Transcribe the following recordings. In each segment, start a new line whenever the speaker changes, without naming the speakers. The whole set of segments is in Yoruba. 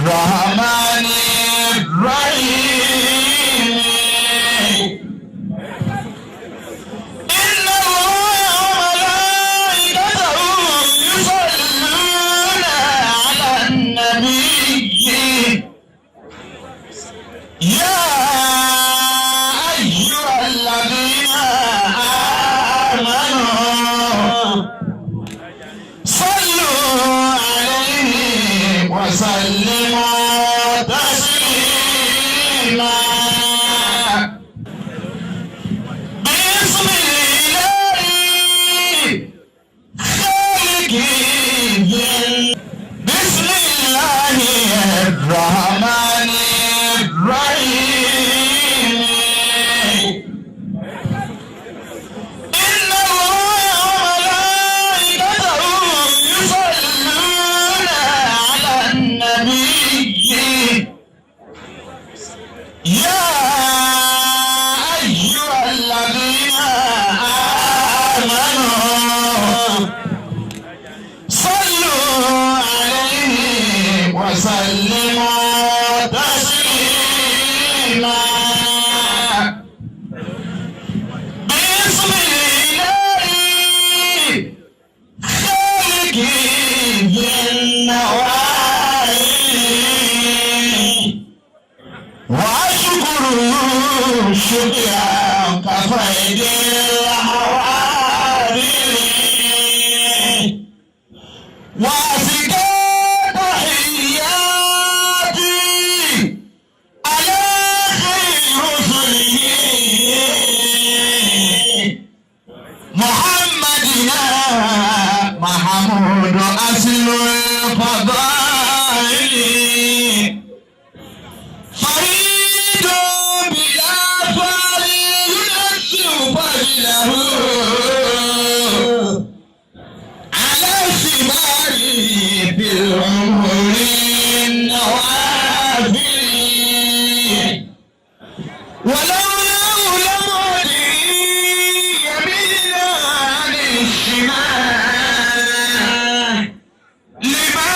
الرحمن الرحيم إن الله وملائكته يصلون على النبي يا أيها الذين آمنوا صلوا عليه وسلموا تسليما بسم الله خالقين بسم الله الرحمن الرحيم إن الله وملائكته يصلون على النبي يا أيها الذين آمنوا صلوا عليه وسلموا تسليما بسم الله خالقين واشكروا شكرا كفيد الحوادث واسكت تحياتي على خير رسله محمدنا محمود أصل الفضائل فريد بلا فريد ينزل فضله على الشمال بالعمر النوافل ولولا لمضي يمينا عن الشمال لما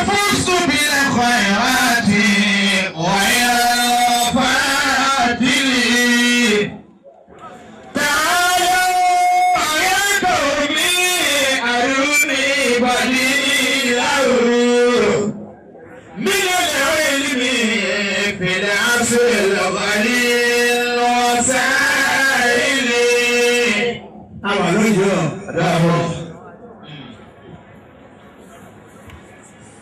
فزت بالخيرات وعرفات لي تعالوا يا قومي أروني بديلا من العلم في العصر الغليل وسائل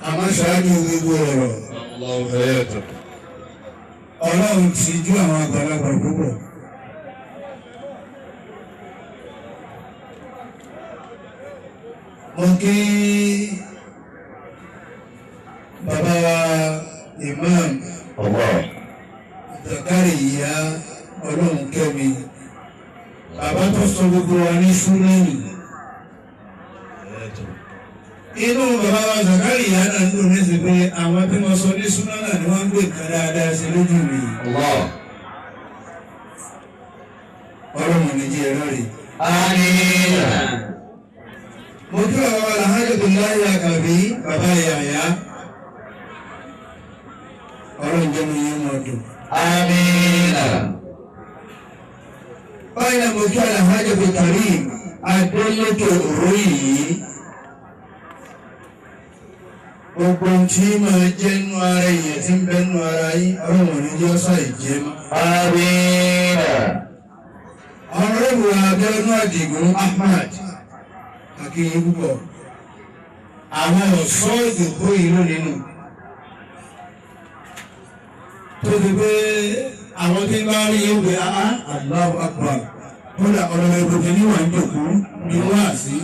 àmọ́ ṣáájú gbogbo ọ̀rọ̀ Ọlọ́run ti jú àwọn àgbàlagbà púpọ̀. Mo kí bàbá wa Imam Zakariya Ọlọ́run kẹ́mi, bàbá tó sọ gbogbo wa ní Súnẹ́nì. Inú bàbá wa Zakariya náà ń dùn ní sí pé àwọn tí wọ́n sọ ní Súnẹ́nì ni wọ́n ń gbé nǹkan dáadáa sí lójú mi. Ọlọ́run ní jẹ́ ẹ̀rọ rẹ̀. Àmín. Mo kí bàbá wa Alhaji Abdullahi Akabi, bàbá Yahya. Ọlọ́run jẹ́ mi yín mọ́ dùn. Àmín. Báyìí náà mo kí Alhaji Abdulkarim Adélèké Òróyìí. Gbogbo tí máa jẹ́ nú ara èèyàn tí ń bẹ nú ara yín, Ọlọ́run ní jẹ́ ọ̀sán ìjẹ́ mọ́. Àmín. Honorable Abíọ́dún Àdìgún Ahmad akínyí púpọ̀. Àwọn ọ̀ṣọ́ ìdìbò ìlú nínú. Tó ti pé àwọn tí ń bá rí yóò gbé Allahu Akbar. Kódà ọ̀rọ̀ ìgbòkè níwọ̀n ìjòkó ni wọ́n á sí.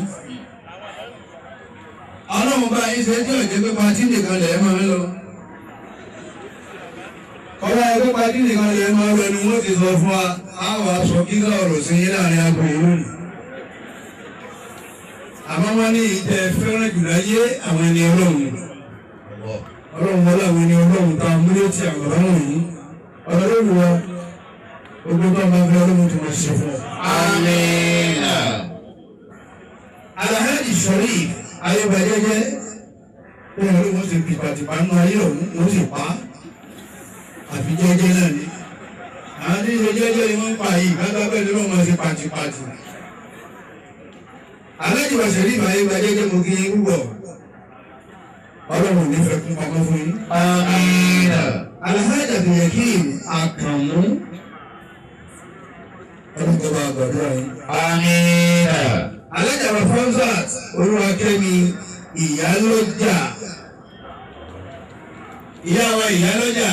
Ọlọ́run bá yín ṣe tí ọ̀jẹ́ pé patí nìkan lẹ̀ máa ń lọ. Ọba ẹgbẹ́ patí nìkan lẹ̀ máa ń lọ ni wọ́n ti sọ fún wa, àwọn aṣọ kíkà ọ̀rọ̀ sí yín láàrin agbo ìlú nì. Àmọ́ wọ́n ní ìtẹ́ fẹ́ràn jù láyé àwọn ẹni Ọlọ́run. Ọlọ́run wọlé àwọn ẹni Ọlọ́run ta múlẹ̀ tí àwọn ọ̀rọ̀ yìí. Ọlọ́run wa, gbogbo tó máa fi Ọlọ́run tó máa ṣe fún ọ. Àmín. Alhaji Sharif ayébàjẹ́jẹ́ bẹ́ẹ̀ ló wọ́n ti pìpàtìpà nù ayé òun wọ́n sì pa àfi jẹ́jẹ́ náà ni àwọn tí ìṣe jẹ́jẹ́ ni wọ́n ń pa yìí gbàgbà bẹ́ẹ̀ ni wọ́n máa ṣe pàtìpàtì. alájì wa ṣẹlẹ̀ ìbáyé gba jẹ́jẹ́ mo kí yín púpọ̀ ọlọ́run nífẹ̀ẹ́ kún pamọ́ fún yín.
Amina.
Alhaja Abdulyakeem Àkànmú ọdún tó bá gbàdúrà yín.
Amina.
Alájà wa Famsat Olúwakẹ́mi Ìyálọ́jà ìyá wa Ìyálọ́jà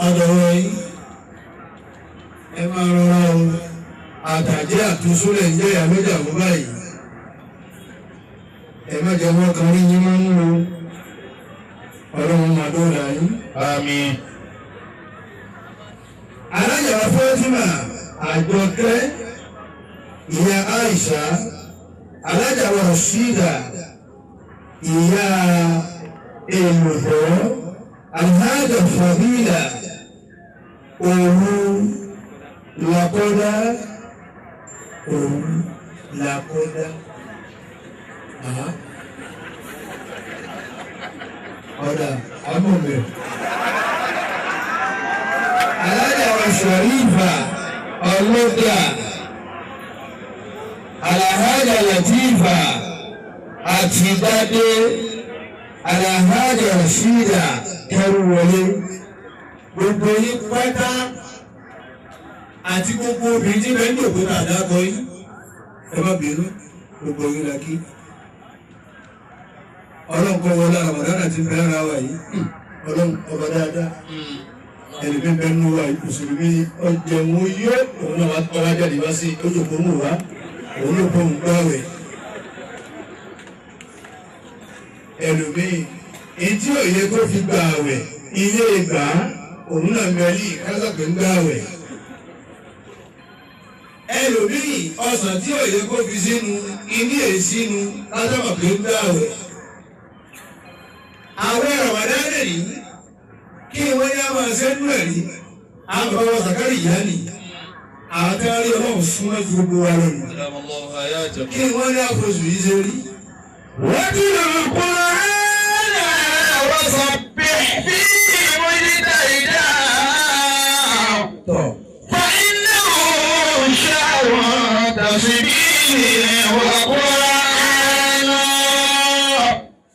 ọ̀dọ̀wọ̀ yín ẹ máa rọra o àtàjẹ́ àtúnṣúlẹ̀ ń jẹ́ Ìyálọ́jà mú báyìí ẹ má jẹ́ wọ́n kan rí yín máa ń wo ọlọ́run máa dọ́ọ̀dà yín.
Àmín.
Alájà wa Fátímà Àjọkẹ́ ìyá Aisha alájà wa Rashida ìyá èlùbọ́ alhaja Fadila òru làkọ́dá ọ̀dà amọ̀mẹ́. Alájà wa Sharifa ọlọ́dà Alhaja Latifa Àtìdádé Alhaja Rashida Kẹrùwọlé gbogbo yín pátá àti gbogbo obìnrin tí bẹ́ẹ̀ ní òkúta àdákọ yín ẹ má bínú gbogbo yín la kí ọlọ́run kọ́ wọlé àmọ̀dára ti fẹ́ ara wa yìí ọlọ́run ọba dáadáa ẹlẹ́bí bẹ́ẹ̀ nù wa mùsùlùmí ọjọ́ mú yó òun náà wá jáde wá sí ojú kò mú wa òun ló kọ́ ń gbáwẹ̀ ẹlòmíì etí òye kó fi gba àwẹ̀ ilé ìgbà òun náà mẹ́lì kásàpé ń gbáwẹ̀ ẹlòmíì ọsàn tí òye kó fi sínú ilé èsínú kásàpé ń gbáwẹ̀ àwẹ̀ Ramadan rí kí wọ́n yá máa ṣẹ́nu ẹ̀rí àwọn bàbá Zakari ìyá ni àwọn tí wọ́n rí ọlọ́run súnmọ́ ju gbogbo wa lónìí. Kí wọ́n ní àfọ̀sù yìí ṣe rí. Wọ́n ti lè kọ́ ẹ́ wọ́n sọ pé bí wọ́n yí dá ìdá. Fàínà òun ṣàwọn tàbí bí wọ́n kọ́ ẹ́ lọ.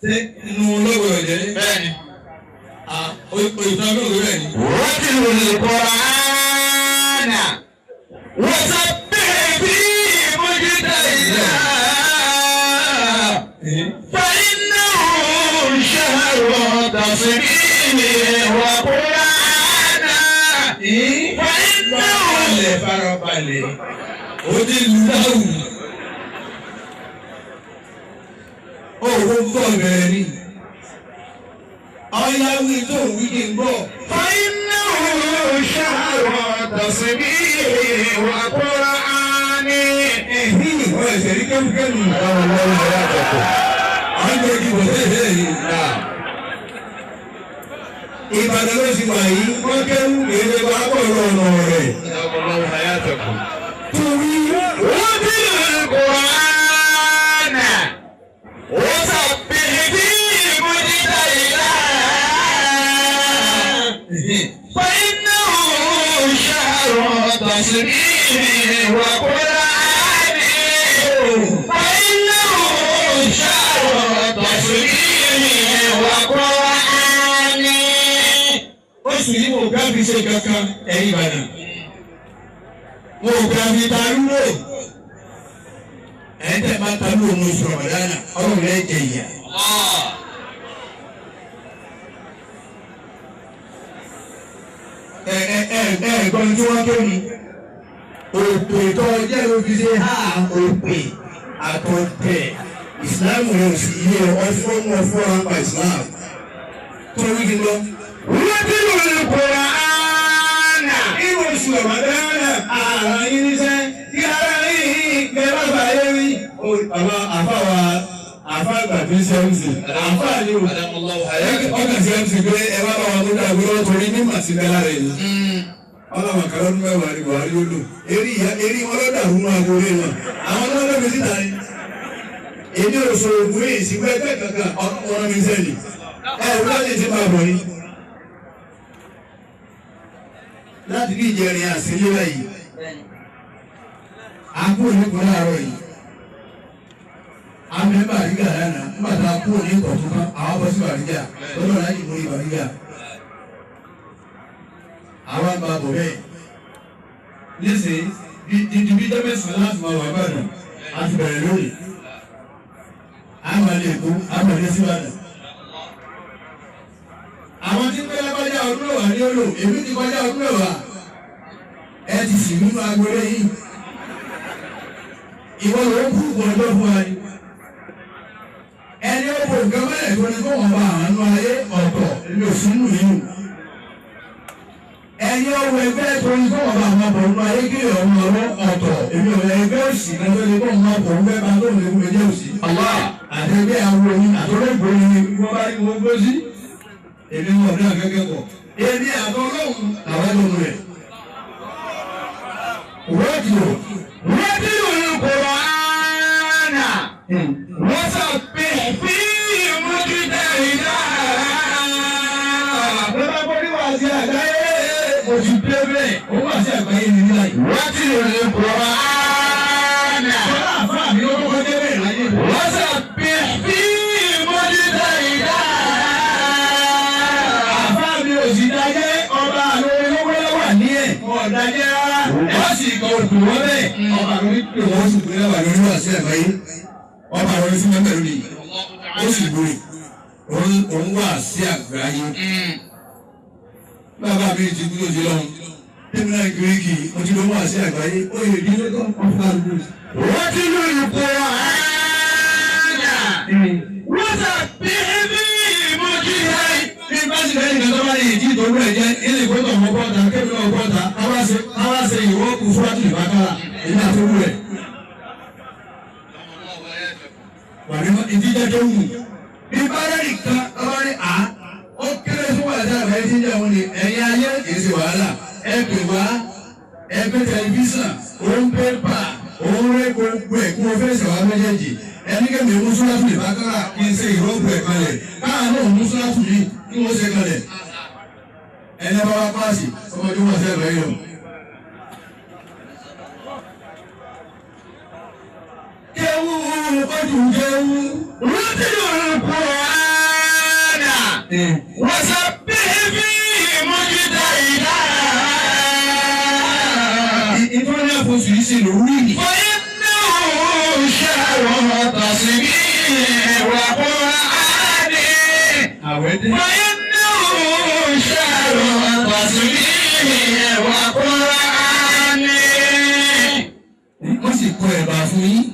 Ṣé inú lọ́wọ́ ẹ̀jẹ̀ ní? Bẹ́ẹ̀ni. Òyìnbó lọ́wọ́ rẹ̀ ni. Wọ́n ti lè kọ́ ẹ́ wọ́n sọ pé bí wọ́n yí dá ìdá. فإنه شهر تصريم وقرآن فإنه farabalẹ̀ òde lùdáwù òun bọ̀ bẹ̀rẹ̀ ni ọ̀yáwí tó wí kí n bọ̀. فإنه شهر تصريم وقرآن wọ́n ẹ̀sẹ̀ rí kẹ́mukẹ́mu. Àwọn ọmọ ìdìbò tẹ́lẹ̀ yìí nà. Ìbàdàn ló sì wà yìí, wọ́n kẹ́rù èdè bá bọ̀rọ̀ ọ̀nà rẹ̀. Torí wọ́n bí Kùránà, wọ́n sàbí bí ìmúdíjà ìlà. Fẹ́ẹ́nà òṣàrọ̀ tàṣírí wà kúrò. Oṣù yìí mo gbá fi ṣe kankan ẹ̀yìn Ìbàdàn. Mo gbá fi tarúrò. Ẹ̀ńtẹ̀ máa tarúrò ní oṣù Ramadana, ọ̀rọ̀ rẹ̀ jẹ ìyà. Ẹ̀gbọ́n tí wọ́n tó ni. Òpè tó jẹ́ ló fi ṣe há òpè àtọ̀tẹ̀. Ìsìlámù rẹ̀ ò sí ilé ọ̀fọ́mù ọ̀fọ́ráńpà ìsìlámù. Tó wí kí n lọ. Wọ́n ti lò ní Kùránà. Ìwọ oṣù Ramadana àrà yín níṣẹ́ kí ara yín gbẹ̀rọ àgbáyé rí. Bàbá àfàwà àfàgbà tó ṣe MC. Àfà ni o. Ọkàn ṣe MC pé ẹ bá bá wa mú dàgbé lọ́wọ́ torí ní màsíbẹ́lá rẹ̀ ni. Ọlọ́run kan lọ́dún mẹ́wàá ni Buhari ó lò. Eré wọn lọ́dà rúnú agboolé náà. Àwọn ọlọ́dọ̀ fi síta ni. èmi ò sọ ògùn yìí sí pẹ́ẹ́pẹ́ kankan ọ̀nà mi sẹ́ni wọ́n láti ti máa bọ̀ ni. láti bí ìjẹrin àṣírí báyìí a kú onígun láàárọ̀ yìí a mẹ́ Bàrígà lánàá nígbà tá a kú òní ìkọ̀tún kan àwọn bọ́ sí Bàrígà lọ́dọ̀ láti mú Bàrígà àwọn àgbà bọ̀ bẹ́ẹ̀ nísìnyí dídí bí dẹ́mẹ̀sán láti máa wà Ìbàdàn a ti bẹ̀rẹ̀ lónìí àmàlẹ́ èkó àmàlẹ́ síbàdàn. àwọn tí ń pẹ́ lápájá ọdún mẹ́wàá ní olò èmi ti kọjá ọdún mẹ́wàá ẹ ti sì nínú agbolé yìí ìwọ ló ń kú ọjọ́ fún wa ni. ẹni ó bò nǹkan mẹ́lẹ̀ tó ní kó wọ́n bá àánú ayé ọ̀tọ̀ ní òsínú yìí. ẹni ó wọ ẹgbẹ́ tó ní kó wọ́n bá àwọn ọmọ ayé kí ọmọ ọwọ́ ọ̀tọ̀ èmi ò ẹgbẹ́ òsì náà tó ní kó wọ́n bá òun fẹ́ bá tó ní kó lè jẹ́ òsì. àtẹ̀gbẹ́ àwọn oyin àtọ́lẹ́gbọ̀n oyin wọ́n bá ní wọ́n gbó sí. èmi wọn ọdún akẹ́kẹ́ pọ̀ èmi àtọ́lọ́hùn làwọn ẹ̀dùn rẹ̀. rọ́dìò Kùránà wọ́n sọ pé fí mújúdá ìdá. bàbá bọ́lí wà sí àgbáyé oṣù pẹ́ẹ́pẹ́ ó wà sí àgbáyé nínú láyé. rọ́dìò Kùránà bọ́lá àfáà mi ó kọ́kọ́ dé bẹ́ẹ̀ láyé. wọ́n sọ pé fí mújúdá ìdá. àfáà mi ò sì dájẹ́ ọba àlọ́ olówó wà ní ẹ̀ ọ̀dájẹ́ rárá wọ́n sì kọ òkú wọ́n bẹ́ẹ̀ ọba àlọ́ wípé wọ́n sì gbé lọ́wọ́ àlọ́ wà sí àgbáyé ọba àlọ́ sí mẹ́mẹ́ lónìí ó sì gbóre òun wà sí àgbáyé. bàbá mi ti kú lójú lọ́hùn tẹ́mi náà gíríkì mo ti lọ́ wà sí àgbáyé ó yẹ ìdí lọ́tọ̀ ọ̀fà àlùkò. wọ́n ti lù ìkó ààyà wọ́n sà bí ẹbí ìmọ̀jìyà bí bá sì lẹ́yìn kan tó bá yẹ ìdí ìtọ́jú ẹ̀ jẹ́ ilé ìgbọ́tọ̀ ọmọ bọ́ta kébí náà bọ́ta káwá ṣe ìwọ́ kù fúrátì ìbákàrà èyí àtọ́wú rẹ̀. wàá ìdíjẹ́ tó wù bí bárẹ́rì kan ọba ní à ó kéré fún wàhálà àbáyé tí ń jẹ́ òun ni ẹ̀yin ayé kìí ṣe wàhálà ẹ pè wá ẹ pé tẹlifíṣàn òun pépà òun rẹ gbogbo ẹ̀ kí wọ́n fẹ́ ṣe wá méjèèjì ẹni kẹ́mi mùsùlùmí ìbákàrà kí n ṣe ìrọ́pù ẹ̀ kalẹ̀ káà náà mùsùlùmí kí wọ́n ṣe kalẹ̀ ẹni bá wá páàsì ọmọdé wọn ṣe ẹ̀rọ yìí. kéwú ojú kéwú rúdìlù Kùránà wọ́n sọ pé bí mújúdá ìdá. ìtọ́jú àfọ̀sù yìí ṣe lòún rí ni. wọ́n náà ṣàrọ̀ tàṣírí wà Kùránì. àwẹ̀dẹ́. wọ́n náà ṣàrọ̀ tàṣírí wà Kùránì. wọ́n sì kọ ẹ̀bà fún yín.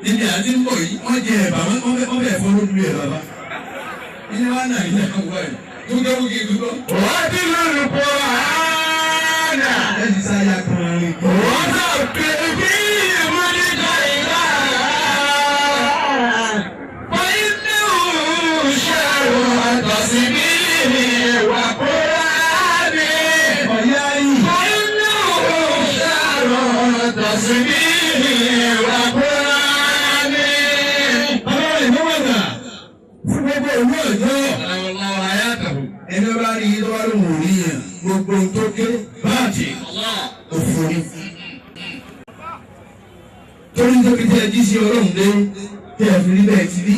níbi àti ń bọ̀ yìí wọ́n jẹ ẹ̀bà wọ́n bẹ̀ fọ́ lójú ẹ̀ bàbá. ilé wa náà ilé ẹ̀kọ́ wáyé tó kẹ́wọ́ kí n gbọ́. wọ́n ti lórí Kùránà. ẹ ti sáyà kan rí. wọ́n sọ pé bí mújúdá ìdá. wọ́n ní òṣèrò àtọ̀síbí wà Kùránì. ọ̀yá yìí. wọ́n ní òṣèrò àtọ̀síbí wà Kùránì. fún gbogbo ìlú ọjọ́ ẹni bá rí i lọ́wọ́ ló wò ní yẹn gbogbo tó ké báàtì òfòrí. torí tó kí tẹ́ ẹ jí sí ọlọ́run dé tẹ́ ẹ fi rí bẹ́ẹ̀ ti rí.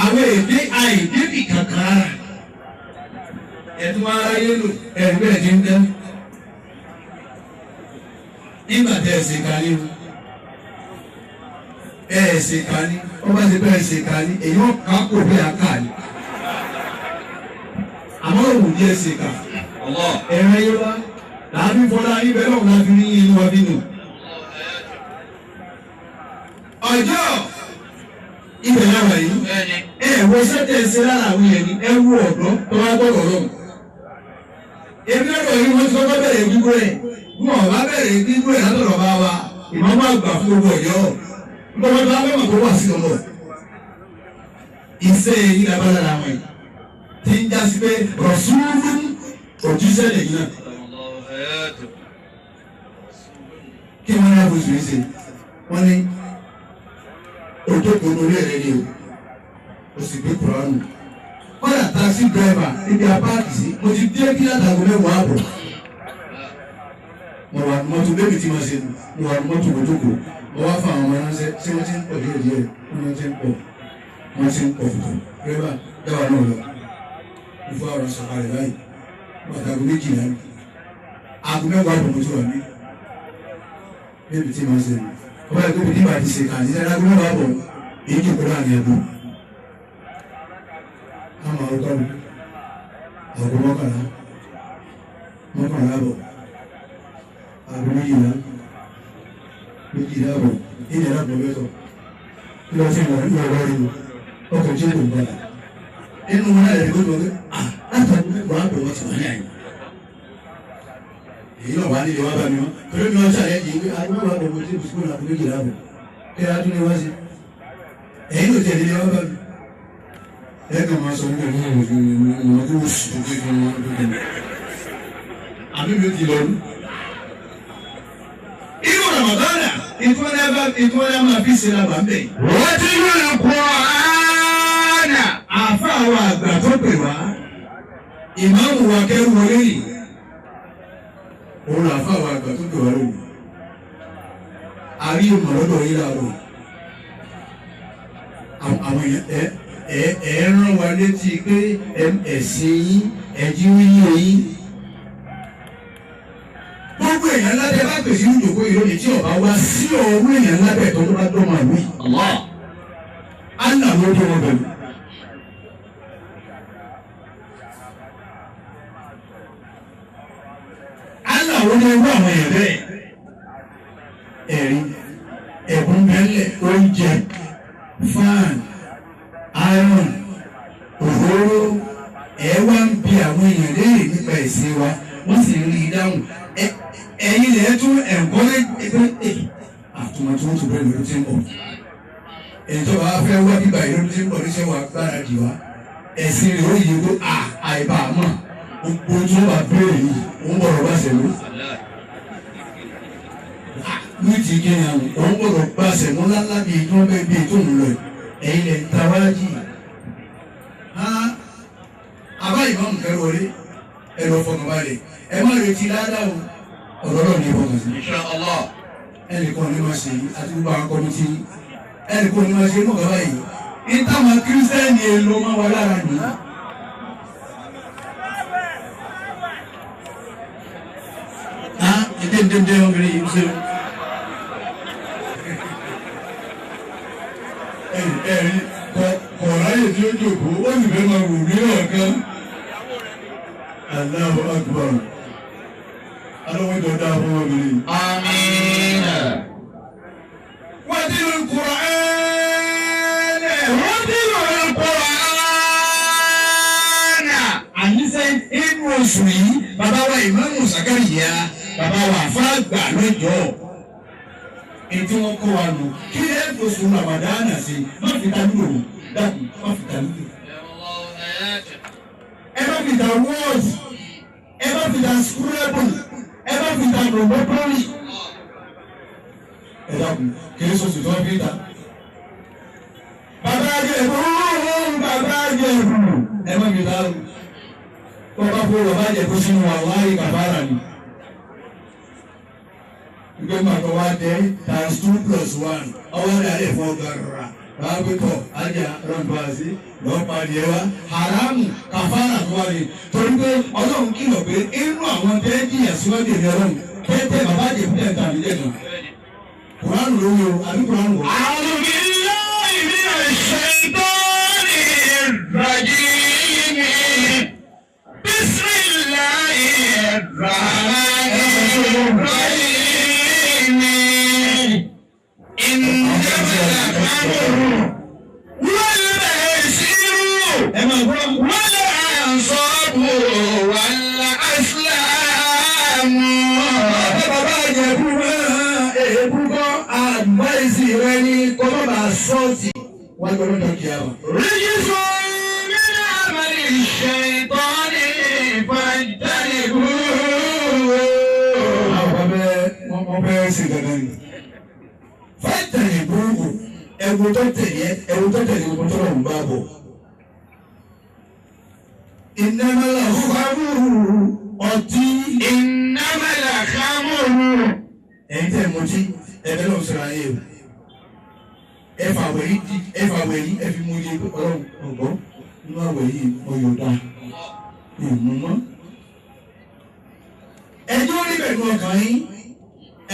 àwọn èdè àìdébì kankan rà ẹ̀tún ara yé lò ẹ̀rí bẹ́ẹ̀ ti ń dẹ́. nígbà tẹ́ ẹ ṣe kárí o ẹ ṣe kárí wọ́n bá ṣe bẹ́ẹ̀ ṣe kárí èyí wọ́n kà kó bí a kà ní. àmọ́ òun ní ẹ ṣe kà ẹ̀rọ yẹn wá làbí fọlá ibẹ̀ náà wọ́n fi ní inú wa nínú. ọjọ́ ibẹ̀ náà wà yìí wo sẹ́tẹ̀ ṣe lára àwọn yẹn ni ẹ wú ọ̀dọ́ tó wá gbọ́dọ̀ lọ́wọ́. èmi ọ̀dọ̀ yìí wọ́n ti kọ́kọ́ bẹ̀rẹ̀ gbígbó ẹ̀ wọ́n bá bẹ̀rẹ̀ gbígbó ẹ̀ látọ̀dọ̀ bá wa ìmọ̀mọ́ àgbà fún gbogbo ọ̀yọ́ gbogbo bá wọ́n tó wà sí ọlọ́ ìṣe yìí lábára àwọn yìí tí ń já sí pé rọ̀ṣúlù òjíṣẹ́ lẹ́yìn náà kí wọ́n yá oṣù yìí ṣe wọ́n ní ojú kòtò ní ẹ̀rẹ́ ni o sì gbé kuranu kọ́dà taxi driver ibi apáàkì sí mo ti dé kí látàgò mẹ́wàá àbọ̀ mo wà mọ́tò bébì tí wọ́n ṣe mo wà mọ́tò kòtòkò mo wá fún àwọn ọmọ ránṣẹ́ tí wọ́n ti ń pọ̀ díẹ̀ díẹ̀ wọ́n ti ń pọ̀ fùtù driver dáwà náà lọ mo fún àwọn sọ̀kalẹ̀ báyìí látàgò méjìlá àgọ́ mẹ́wàá àbọ̀ mo ti wà ní bébì tí wọ́n ṣe ọba ẹgbẹ́ bíi nígbà tí ṣe kà ní ẹ̀rọ agbóhùn àbọ̀ èyí kò kọ́ra ní ẹ̀bùn àmọ́ ọgọ́rùn àgọ́ mọ́kànlá àbọ̀ àgọ́ méjìlá àbọ̀ ilẹ̀ àbọ̀ mẹ́tọ̀ kí ló ṣe wọ̀n nígbà wọ́n rí ọkọ̀ tí ó kò gbọ́dọ̀ inú wọn náà lè gbọ́dọ̀ pé látàgbọ́ mẹ́wàá àbọ̀ wọ́n ti wà ní àyè èyí náà wà nílé wá bá mi wọ́n torí mi wọ́n ṣàlẹ́ yìí pé agbóhùn àbọ̀ mo ti bùsùn àbọ̀ méjìlá àbọ̀ kí a tún ní wá sí èyí ló tẹ̀lé wá bá mi ẹ̀ka máa sọ nígbà tí wọ́n tó sùn tó kékeré wọn tó kékeré àbí mi ò ti lọ ní. inú Ramadana ìtúwọ́lá máa fi ṣe làbà ń bẹ̀. wọ́n ti ń lò Kùránì àfa àwọn àgbà tó pè wá ìmáàmù wa kẹ́rù wọlé yìí òun àfa àwọn àgbà tó pè wá lónìí àrí ìmọ̀lọ́dọ̀ yìí láàárọ̀ àwọn èèyàn rán wa létí pé ẹ̀sìn yín ẹ̀jín yín yín gbogbo èèyàn lábẹ́ bá pèsè ìjòkó ìròyìn tí ọba wá sí ọwọ́ èèyàn lábẹ́ tó bá dọ́ máa wí. Allah ló dé wọn bẹ̀rù. Allah ló dé wọ́n àwọn èèyàn bẹ́ẹ̀. Ẹ̀rí ẹ̀bùn bẹ́ẹ̀lẹ̀ oúnjẹ fan iron òróró ẹ̀ wá ń bi àwọn èèyàn léèrè nípa ẹ̀sìn wa wọ́n sì ń rí i dáhùn. Ẹ̀yin lè tún ẹ̀ńkọ́lẹ́ ẹgbẹ́ àtúmọ̀ tí wọ́n tún bẹ̀rẹ̀ lórí tí ń bọ̀. Ìjọba fẹ́ wá bíbá ìlú tí ń bọ̀ níṣẹ́ wa gbáradì wa. Ẹ̀sìn rẹ̀ ó yẹ kó àìbá mọ̀. Gbogbo tí wọ́n bá bẹ̀rẹ̀ yìí, òun bọ̀rọ̀ bá ṣẹ̀lú. Ní ti kéde àwọn, òun bọ̀rọ̀ bá ṣẹ̀lú ńláńlá bí ètò ọbẹ̀ bí ètò òun lọ. Ẹ̀yin lè ta wájì. Àbá ìmáàmù kẹ́ wọlé, ẹ̀rọ fọkànbalẹ̀. Ẹ má retí ládàá o. Ọ̀rọ̀ náà ní ìbọn sí. Insha Allah. Ẹnìkan ní máa ṣe àti gbogbo àwọn kọ́mítì. Ẹnìkan ní máa ṣe inú kàwá yìí. Ìtàwọn kírísítẹ́nì èlò máa wà lára nì. Ìdéǹdéǹdé ọmọbìnrin yìí ń ṣe. Ẹ̀rí kọ̀ọ̀ráyè tí ó jòkó, ó sì fẹ́ máa wù mí ọ̀kan. Allahu Akbar. Allahu Akbar fún ọmọbìnrin. Àmín. Wàdìrú Kùránì. Wàdìrú Kùránì. Àníṣe inú oṣù yìí, bàbá wa Ìmáàmù Sàkáríyà, bàbá wa àfáàgbà lọ́jọ́. Ètò wọn kọ́ wa lò kí ẹ fòṣù Ramadana sí, má fi ta lúlò, dákun, má fi ta lúlò. Ẹ má fi ta wọ́ọ̀sì, ẹ má fi ta skúrẹ́bù, ẹ má fi ta rògbòpọ́lì. Ẹ dákun, kì í sọ̀tù tó ń fi ta. Bàbá Àjẹ̀bú, bàbá Àjẹ̀bú, ẹ má fi ta lù. Bàbá fún bàbá Àjẹ̀bú sínú wàhálà kàfàrà ni. Ìgbé màtọ́ wá dé times 2+1 ọwọ́ rẹ̀ alẹ́ fọ́ gàrà báàbítọ̀ ajá rọ̀ǹbàṣí lọ́pàdé wa haramu kàfàrà tó wà ní torí pé ọlọ́run kìlọ̀ pé inú àwọn tẹ́ẹ̀dì ẹ̀síwájú ìrìn ọlọ́run tẹ́ẹ̀tẹ́ bàbá Àjẹ̀bú tẹ̀ tàbí jẹ̀nà Kùránù ló wí o àbí Kùránù wọ̀. A'udhu billahi minash shaitanir rajim. Bismillahir rahmanir rahim. Sọ́ọ̀tì wọ́n gbọ́dọ̀ tó kí a wà. Rígísù nínú àmàlì ṣẹ̀tọ́ni fàjánìbù. Àwọn bẹ́ẹ̀ wọ́n bẹ́ẹ̀ ṣe dandan ni. Fàjánìbù ẹ̀wù tó tẹ̀lé ohun tó lọ́wọ́ bá bọ̀. ìnámẹ́lá fúnfàmùrù ọtí.
ìnámẹ́lá kámúrù.
ẹ̀yin tẹ̀ mọ́tí ẹ̀bẹ̀ lọ́wọ́ sọ̀rọ̀ ayé o. ẹ̀fà wẹ̀yí ẹ̀fi mú ilé ọlọ́run ọ̀gbọ́n nínú àwẹ̀ yìí ọyọ̀ dá ìmú mọ́. ẹjọ́ orí bẹ̀rù ọkàn yín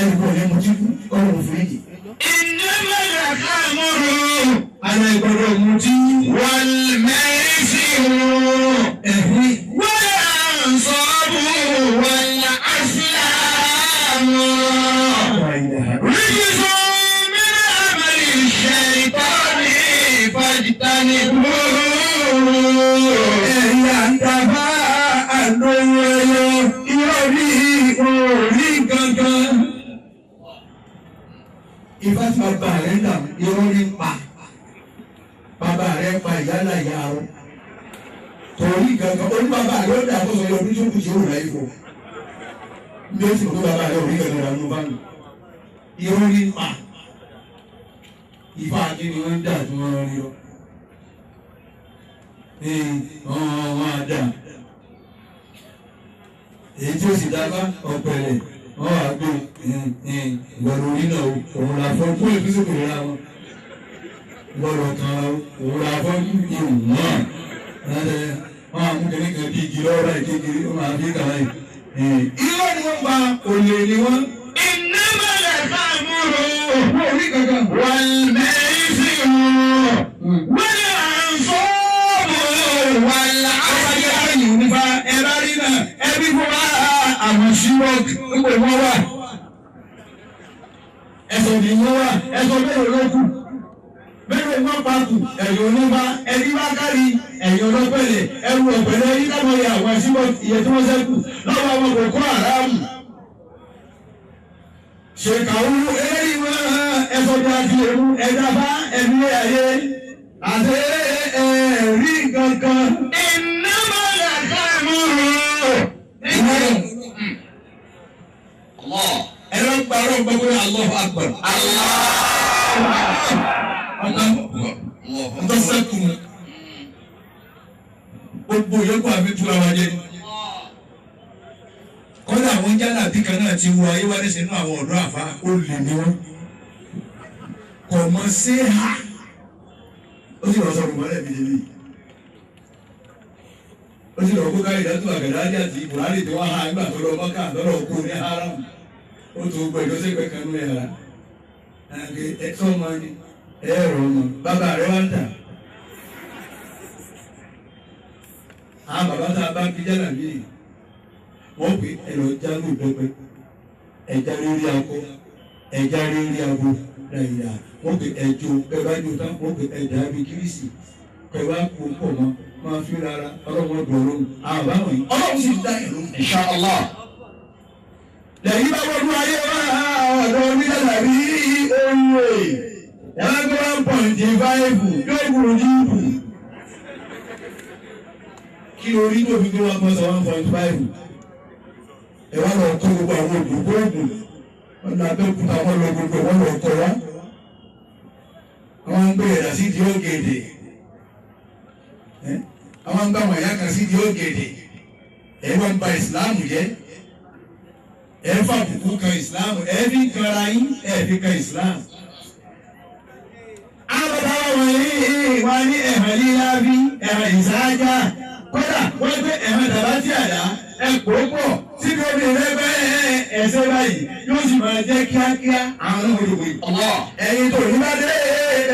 ẹ̀rùkọ̀ ní mọ́tí kú ọlọ́run fún yìí.
ìnámẹ́lá kámúrù.
Ana ìgbọ́dọ̀ mutí.
wal maisiru.
Wal
ansabu wal azlamu. rijsun min amali shaytani fajtanibuhu.
Ẹ̀yà ń dábà àlóyè ìrọ̀rí orí gangan. Ifá tí bàbá rẹ̀ ń dà ìrọ̀rí ń pa. Bàbá rẹ̀ pa ìyálà ìyá o. Torí gangan ó ní bàbá rẹ̀ ó dà tó sọ yọ ọdún tó kù tí ó rà ifo. Bí ó sì mọ̀ pé bàbá rẹ̀ ò rí gangan rà nínú báyìí. Ìrọ̀rí ń pa. Ifá kí ni wọ́n ń dà tí wọ́n rí ọ. Wọ́n á dà. Èyí tí ó sì dábàá ọ̀pẹ̀lẹ̀ wọ́n wá gbé ìgbọ̀nà orí náà òun là fọ́ fún ìfísòkè rẹ̀ wọn. Gbọ́dọ̀ kan òun la fọ́ ìwù náà wọ́n á mú kẹ́lẹ́ kan bí igi lọ́wọ́ báyìí kékeré wọ́n máa fi kàwá yìí. Irọ́ ni wọ́n pa olè ni wọ́n.
ìnámẹ́lá kámúrù.
Orí kankan.
wal maisiru. wal ansabu wal azlamu.
Nípa ẹ̀rọ rí náà ẹbí fún wa àwọn ṣíwọ́ nígbà wọ́n wà. Ẹ̀sọ̀ ni wọ́n wà ẹ̀sọ̀ bẹ́ẹ̀ ló kù. Bẹ́ẹ̀ wọ́n pa kù ẹ̀yìn onífá ẹni bá kárí ẹ̀yìn ọlọ́pẹ̀lẹ̀ ẹrù ọ̀pẹ̀lẹ̀ yìí ká mọ̀ yà àwọn ṣíwọ́ ìyẹn tí wọ́n sẹ́kù lọ́wọ́ àwọn Boko Haram. Ṣèkàwó eléyìí wọn ẹ̀sọ̀ bí a ti ewu ẹ̀dá bá ẹ̀mí ayé àti ẹ̀rí kankan.
ìnámẹ́lá kámúrù. Allah.
Ẹ̀rọ gbàrọ̀ gbogbo Allahu Akbar. Ọjọ́ sẹ́kù gbogbo yòókù àbí tura wa jẹ. Kọ́dà àwọn jálà bí kan náà ti wọ ayé wá ní sínú àwọn ọ̀dọ́ àfa ó lè ní wọn. Kò mọ sí ha. Ó sì lọ sọ̀rọ̀ mọ́lẹ̀ mi níbí. Ó sì lọ kó káyọ̀ ìdájọ́ àgàdájà àti Buhari tí wọ́n há nígbà tó lọ mọ́kà lọ́rọ̀ kó ní haram. Ó tó gbọ́ ìdọ́sẹ̀ pẹ̀ kan ní ẹ̀rá. Ẹ̀sọ́ ọmọ ni ẹ̀rọ ọmọ bàbá rẹ̀ wá ń tà. Àwọn bàbá tá a bá fi jálà mí nì. Wọ́n pè ẹ̀rọ jálù dọ́pẹ́. Ẹja rírí akọ. Ẹja rírí abo. Dàyìdà. Wọ́n pè ẹjọ́ ẹ̀bájú tán. Wọ́n pè ẹ̀dá bí kírísì. Kẹwàá kó pọ̀ mọ́. Máa fi rárá. Ọlọ́run ọdún ọlọ́run. Àwọn báwọn yìí. Ọlọ́run sì dá ìlú.
Insha Allah.
Lẹ́yìn bá wọnú ayé wá ọ̀dọ̀ onídàlà rí ohun èè. Ẹ̀rọ 1.5 yóò gbúrò jíìpù. Kí orí tó fi gbé 1.5? Ẹ wá lọ kó gbogbo àwọn òdòdó ògùn. Wọ́n lọ Abẹ́òkúta wọ́n lọ gbogbo wọ́n lọ kọ wá. Àwọn ń gbé ẹ̀dá sí di ògèdè. Àwọn ń gbá àwọn ẹ̀yà kan sí di ògèdè. Ẹ wọ́n ń ba ìsìláàmù jẹ́. Ẹ fà bùkún kan ìsìláàmù. Ẹ fi kanra yín ẹ fi kan ìsìláàmù. Àbàbà wọ̀nyí wà ní ẹ̀hàn lílá bí ẹ̀hàn ìsáájá. Kódà wọ́n gbé ẹ̀hàn dàbá tí àdá ẹ̀kọ́ pọ̀ tí kò ní rẹ́gbẹ́ ẹ̀sẹ̀ báyìí yóò sì máa jẹ́ kíákíá àwọn olùgbé. Ẹ̀yin tó ní bá dé